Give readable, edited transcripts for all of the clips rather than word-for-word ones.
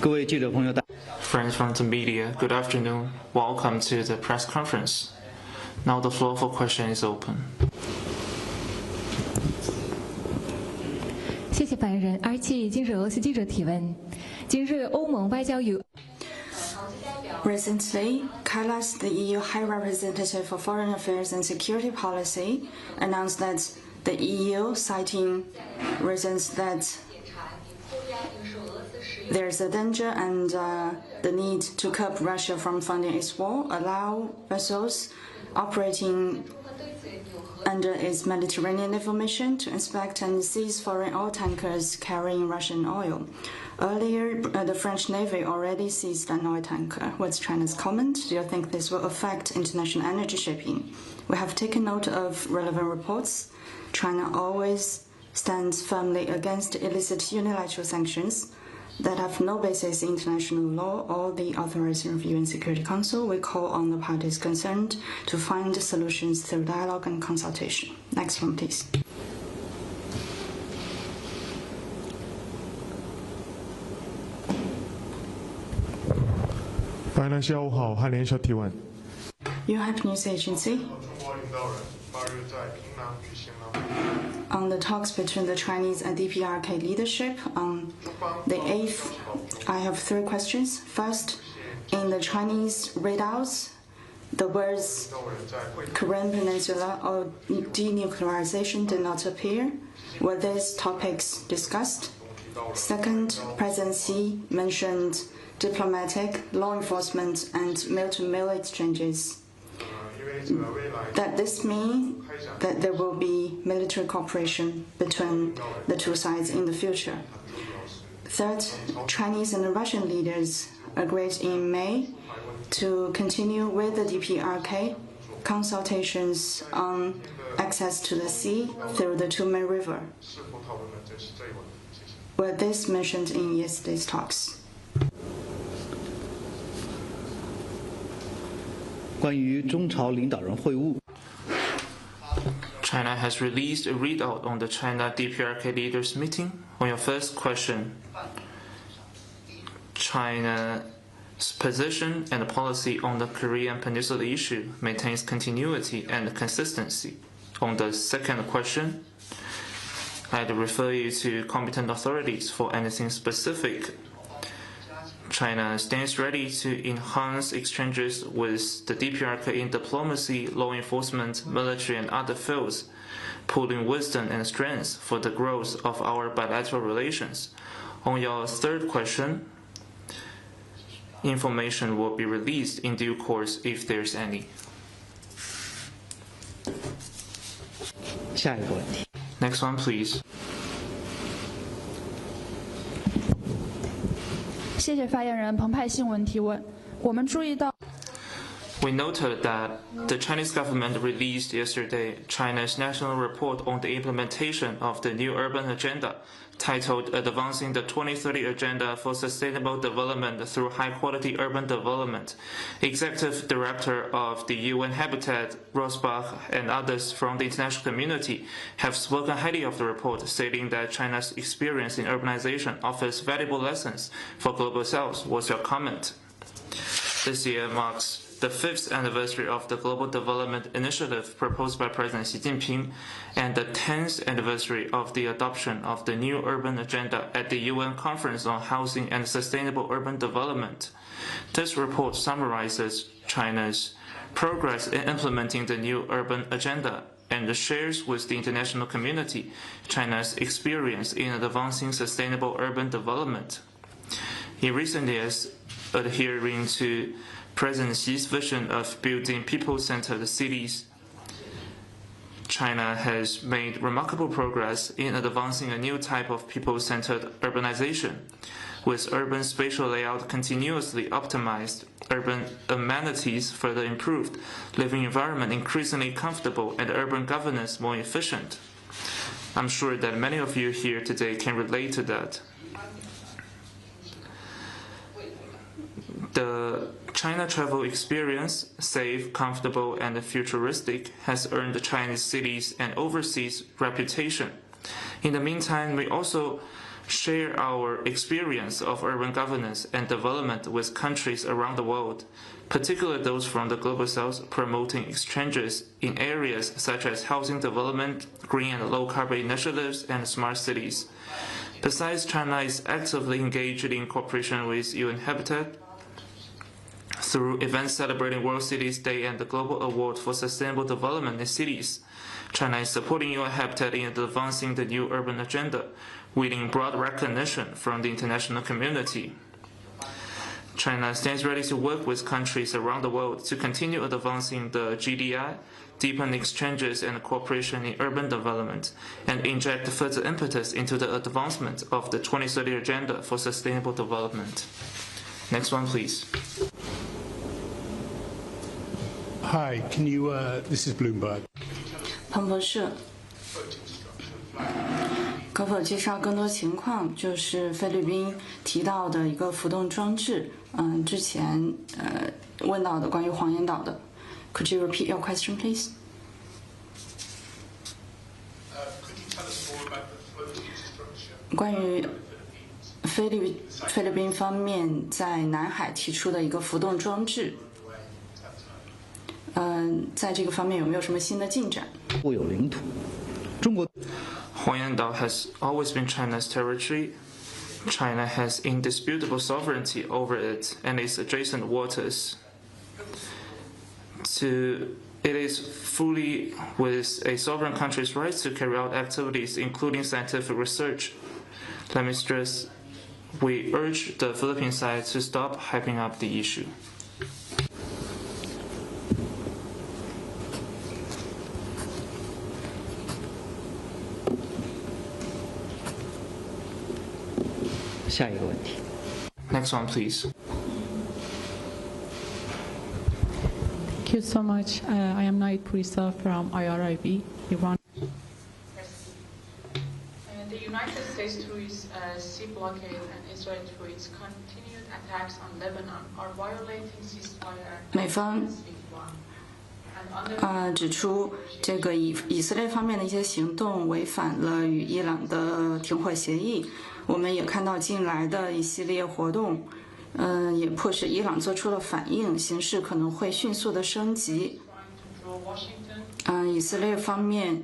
Friends from the media, good afternoon. Welcome to the press conference. Now the floor for question is open. 谢谢发言人。R7今日俄罗斯记者提问：今日欧盟外交与 Recently, Kallas, the EU High Representative for Foreign Affairs and Security Policy, announced that the EU, citing reasons that there's a danger and the need to curb Russia from funding its war, allow vessels operating under its Mediterranean naval mission to inspect and seize foreign oil tankers carrying Russian oil. Earlier, the French Navy already seized an oil tanker. What's China's comment? Do you think this will affect international energy shipping? We have taken note of relevant reports. China always stands firmly against illicit unilateral sanctions that have no basis in international law or the authorizing of UN Security Council. We call on the parties concerned to find solutions through dialogue and consultation. Next one, please. 白兰下午好，汉联社提问。Yonhap News Agency. On the talks between the Chinese and DPRK leadership on the 8th, I have 3 questions. First, in the Chinese readouts, the words Korean Peninsula or denuclearization did not appear. Were these topics discussed? Second, President Xi mentioned diplomatic, law enforcement, and mil-to-mil exchanges. Does this mean that there will be military cooperation between the two sides in the future? Third, Chinese and Russian leaders agreed in May to continue with the DPRK consultations on access to the sea through the Tumen River. Were this mentioned in yesterday's talks? 关于中朝领导人会晤 China has released a readout on the China DPRK leaders meeting. On your first question, China's position and policy on the Korean Peninsula issue maintains continuity and consistency. On the second question, I'd refer you to competent authorities for anything specific. China stands ready to enhance exchanges with the DPRK in diplomacy, law enforcement, military, and other fields, pooling wisdom and strength for the growth of our bilateral relations. On your third question, information will be released in due course if there's any. 下一个问题 Next one, please. 谢谢发言人澎湃新闻提问。我们注意到。 We noted that the Chinese government released yesterday China's national report on the implementation of the new urban agenda, titled Advancing the 2030 Agenda for Sustainable Development Through High-Quality Urban Development. Executive Director of the UN Habitat, Rosbach, and others from the international community have spoken highly of the report, stating that China's experience in urbanization offers valuable lessons for global south. What's your comment? This year marks the 5th anniversary of the Global Development Initiative proposed by President Xi Jinping and the 10th anniversary of the adoption of the new urban agenda at the UN Conference on Housing and Sustainable Urban Development. This report summarizes China's progress in implementing the new urban agenda and shares with the international community China's experience in advancing sustainable urban development. In recent years, adhering to President Xi's vision of building people-centered cities, China has made remarkable progress in advancing a new type of people-centered urbanization, with urban spatial layout continuously optimized, urban amenities further improved, living environment increasingly comfortable, and urban governance more efficient. I'm sure that many of you here today can relate to that. The China travel experience, safe, comfortable, and futuristic, has earned the Chinese cities an overseas reputation. In the meantime, we also share our experience of urban governance and development with countries around the world, particularly those from the Global South, promoting exchanges in areas such as housing development, green and low-carbon initiatives, and smart cities. Besides, China is actively engaged in cooperation with UN Habitat through events celebrating World Cities Day and the Global Award for Sustainable Development in Cities. China is supporting UN Habitat in advancing the new urban agenda, winning broad recognition from the international community. China stands ready to work with countries around the world to continue advancing the GDI, deepen exchanges and cooperation in urban development, and inject further impetus into the advancement of the 2030 Agenda for Sustainable Development. Next one, please. Hi, can you, this is Bloomberg. 彭博社可否介绍更多情况？就是菲律宾提到的一个浮动装置，之前问到的关于黄岩岛的。Could you repeat your question, please? 关于菲律宾方面在南海提出的一个浮动装置，在这个方面有没有什么新的进展？固有领土，中国。 Huayan has always been China's territory. China has indisputable sovereignty over it and its adjacent waters. It is fully with a sovereign country's rights to carry out activities, including scientific research. Let me stress, we urge the Philippine side to stop hyping up the issue. 下一个问题。 Next one, please. Thank you so much. I am Naid Purisa from IRIB, Iran. The United States, through its sea blockade, and Israel, through its continued attacks on Lebanon, are violating ceasefire. 美方指出，这个以色列方面的一些行动违反了与伊朗的停火协议。我们也看到近来的一系列活动，也迫使伊朗做出了反应，形势可能会迅速的升级。以色列方面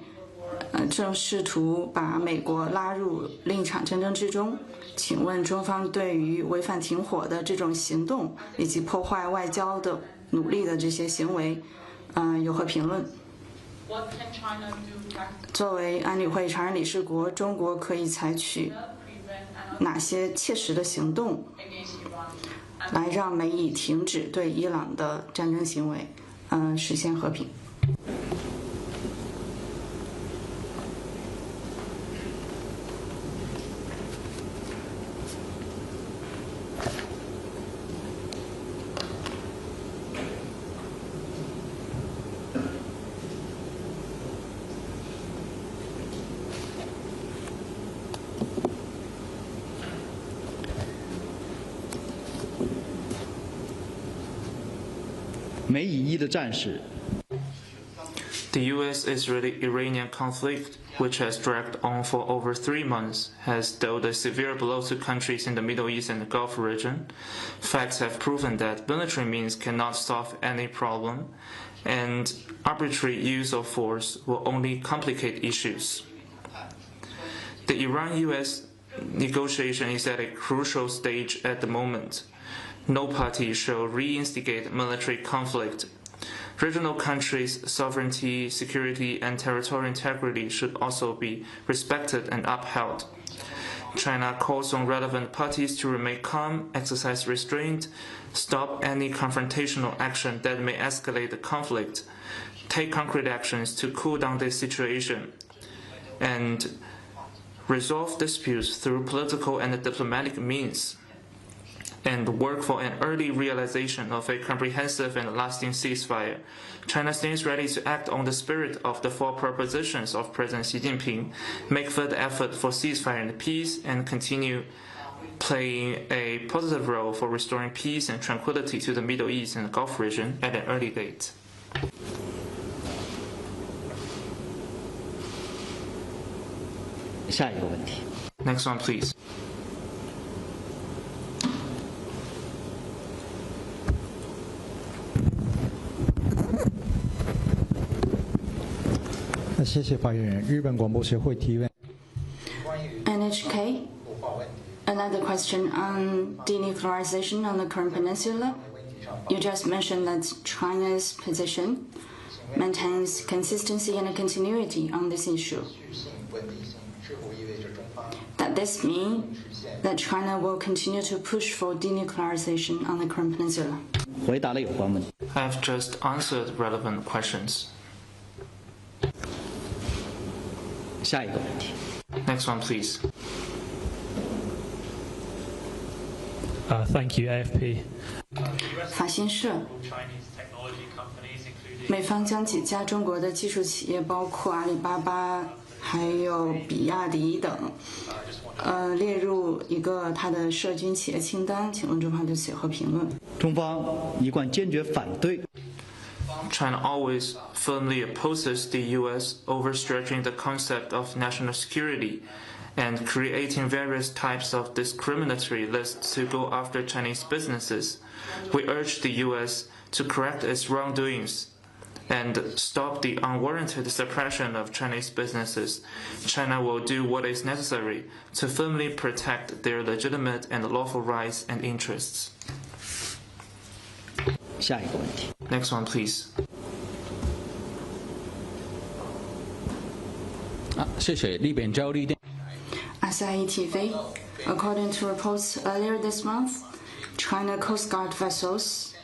正试图把美国拉入另一场战争之中。请问中方对于违反停火的这种行动以及破坏外交的努力的这些行为，有何评论？作为安理会常任理事国，中国可以采取哪些切实的行动，来让美以停止对伊朗的战争行为，实现和平？美以伊的战事。 The U.S.-Iranian conflict, which has dragged on for over 3 months, has dealt a severe blow to countries in the Middle East and the Gulf region. Facts have proven that military means cannot solve any problem, and arbitrary use of force will only complicate issues. The Iran-U.S. negotiation is at a crucial stage at the moment. No party shall reinstigate military conflict. Regional countries' sovereignty, security, and territorial integrity should also be respected and upheld. China calls on relevant parties to remain calm, exercise restraint, stop any confrontational action that may escalate the conflict, take concrete actions to cool down the situation, and resolve disputes through political and diplomatic means, and work for an early realization of a comprehensive and lasting ceasefire. China stands ready to act on the spirit of the 4 propositions of President Xi Jinping, make further effort for ceasefire and peace, and continue playing a positive role for restoring peace and tranquility to the Middle East and the Gulf region at an early date. 下一个问题。Next one, please. NHK, another question on denuclearization on the Korean Peninsula. You just mentioned that China's position maintains consistency and continuity on this issue. Does this mean that China will continue to push for denuclearization on the Korean Peninsula? 回答了有关问题。 I've just answered relevant questions. 下一个问题。 Next one, please. Thank you, AFP. 法新社，美方将几家中国的技术企业，包括阿里巴巴、还有比亚迪等，列入一个它的涉军企业清单。请问中方对此有何评论？中方一贯坚决反对。 China always firmly opposes the U.S. overstretching the concept of national security and creating various types of discriminatory lists to go after Chinese businesses. We urge the U.S. to correct its wrongdoings and stop the unwarranted suppression of Chinese businesses. China will do what is necessary to firmly protect their legitimate and lawful rights and interests. 下一个问题。 Next one, please. 谢谢利边交利电。 Asahi TV, according to reports earlier this month, China Coast Guard vessels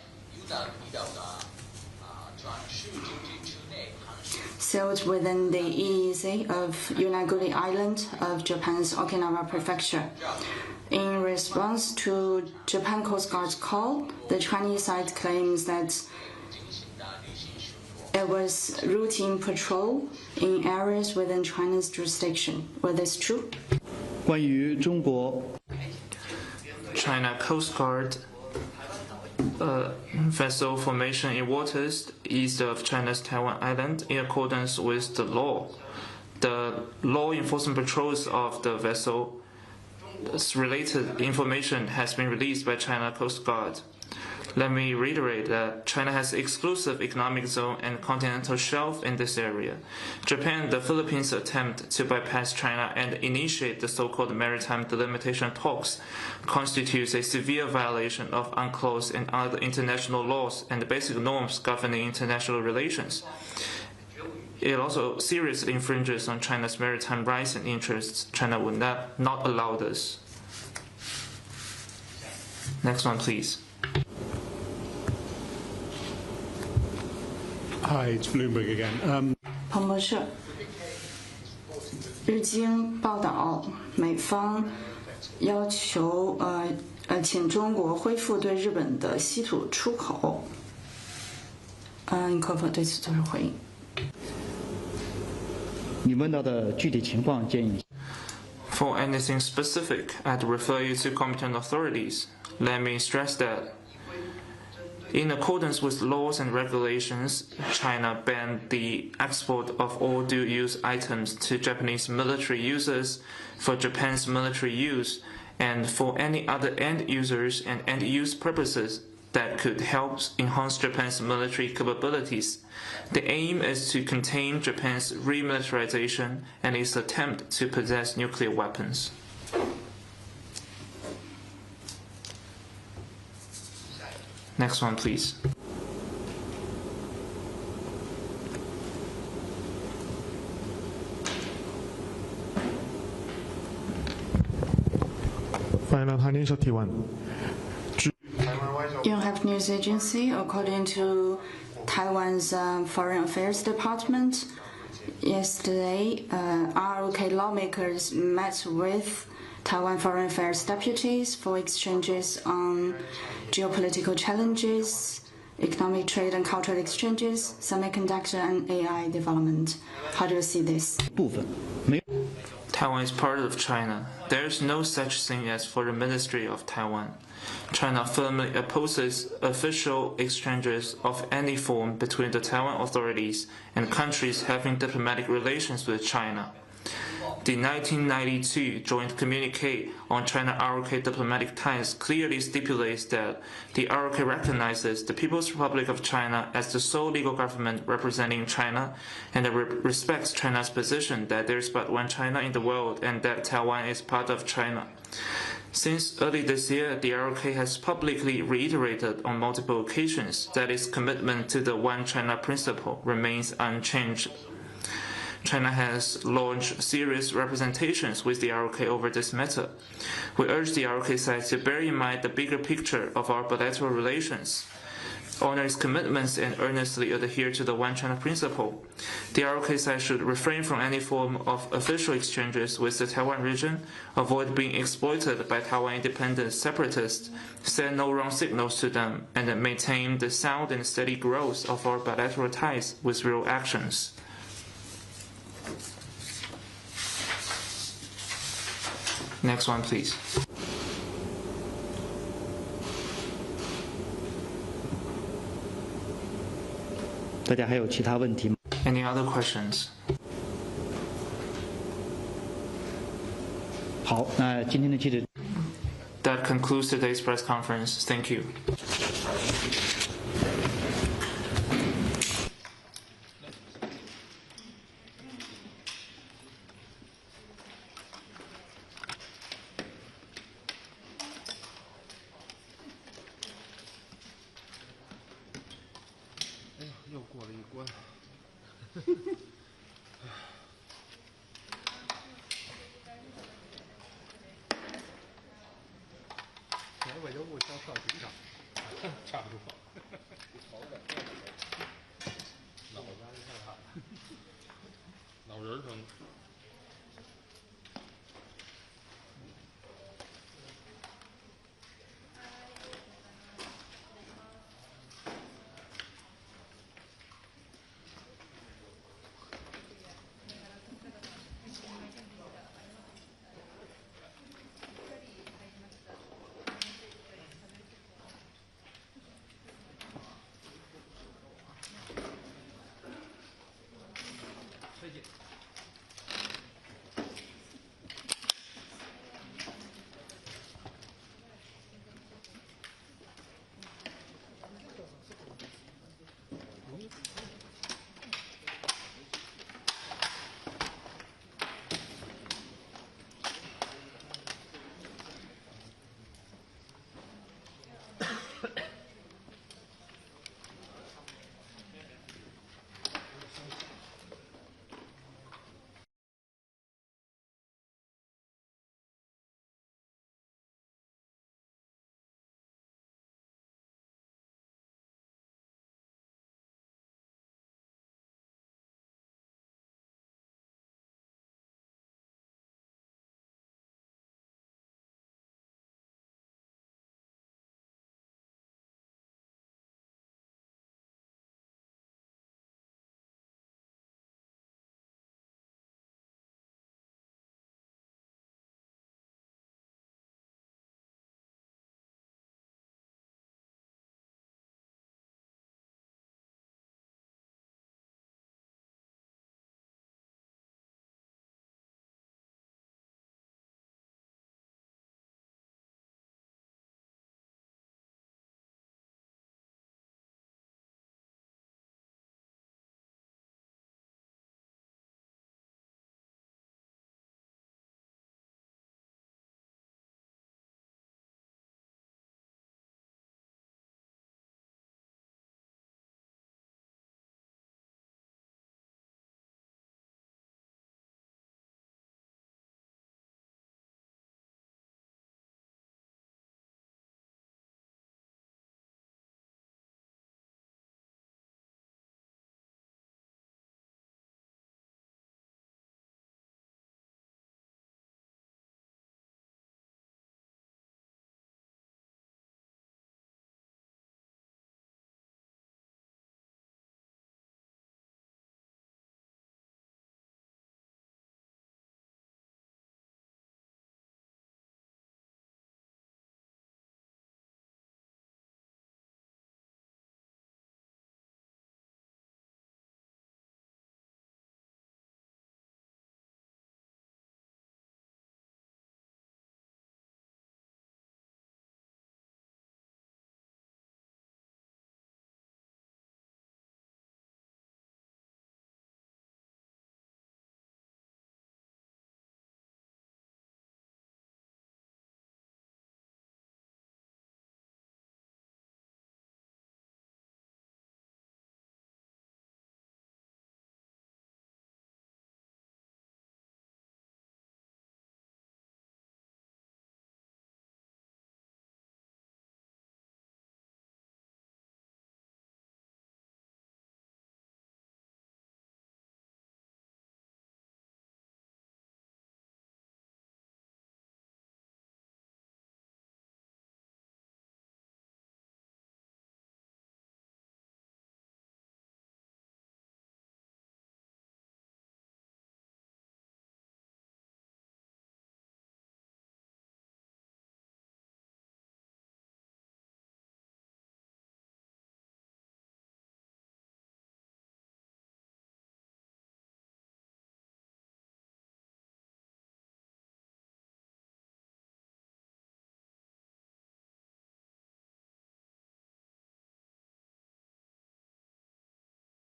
sailed within the EEZ of Yonaguni Island of Japan's Okinawa Prefecture. In response to Japan Coast Guard's call, the Chinese side claims that it was routine patrol in areas within China's jurisdiction. Was this true? 关于中国 China Coast Guard vessel formation in waters east of China's Taiwan Island in accordance with the law. The law enforcement patrols of the vessel related information has been released by China Coast Guard. Let me reiterate that China has exclusive economic zone and continental shelf in this area. Japan, the Philippines' attempt to bypass China and initiate the so-called maritime delimitation talks constitutes a severe violation of UNCLOS and other international laws and basic norms governing international relations. It also seriously infringes on China's maritime rights and interests. China would not allow this. Next one, please. Hi, it's Bloomberg again. 彭博社，日经报道，美方要求请中国恢复对日本的稀土出口。你可否对此做出回应？你问到的具体情况建议。 For anything specific, I'd refer you to competent authorities. Let me stress that in accordance with laws and regulations, China banned the export of all dual-use items to Japanese military users for Japan's military use and for any other end users and end-use purposes that could help enhance Japan's military capabilities. The aim is to contain Japan's remilitarization and its attempt to possess nuclear weapons. Next one, please. Yonhap News Agency, according to Taiwan's Foreign Affairs Department, yesterday, ROK lawmakers met with Taiwan Foreign Affairs deputies for exchanges on geopolitical challenges, economic trade and cultural exchanges, semiconductor and AI development. How do you see this? Taiwan is part of China. There is no such thing as Foreign Ministry of Taiwan. China firmly opposes official exchanges of any form between the Taiwan authorities and countries having diplomatic relations with China. The 1992 joint communique on China-ROK diplomatic ties clearly stipulates that the ROK recognizes the People's Republic of China as the sole legal government representing China and respects China's position that there is but one China in the world and that Taiwan is part of China. Since early this year, the ROK has publicly reiterated on multiple occasions that its commitment to the One China principle remains unchanged. China has launched serious representations with the ROK over this matter. We urge the ROK side to bear in mind the bigger picture of our bilateral relations, honor its commitments, and earnestly adhere to the One China principle. The ROK side should refrain from any form of official exchanges with the Taiwan region, avoid being exploited by Taiwan independent separatists, send no wrong signals to them, and maintain the sound and steady growth of our bilateral ties with real actions. Next one, please.大家还有其他问题吗？ Any other questions? 好，那今天的记者。 That concludes today's press conference. Thank you.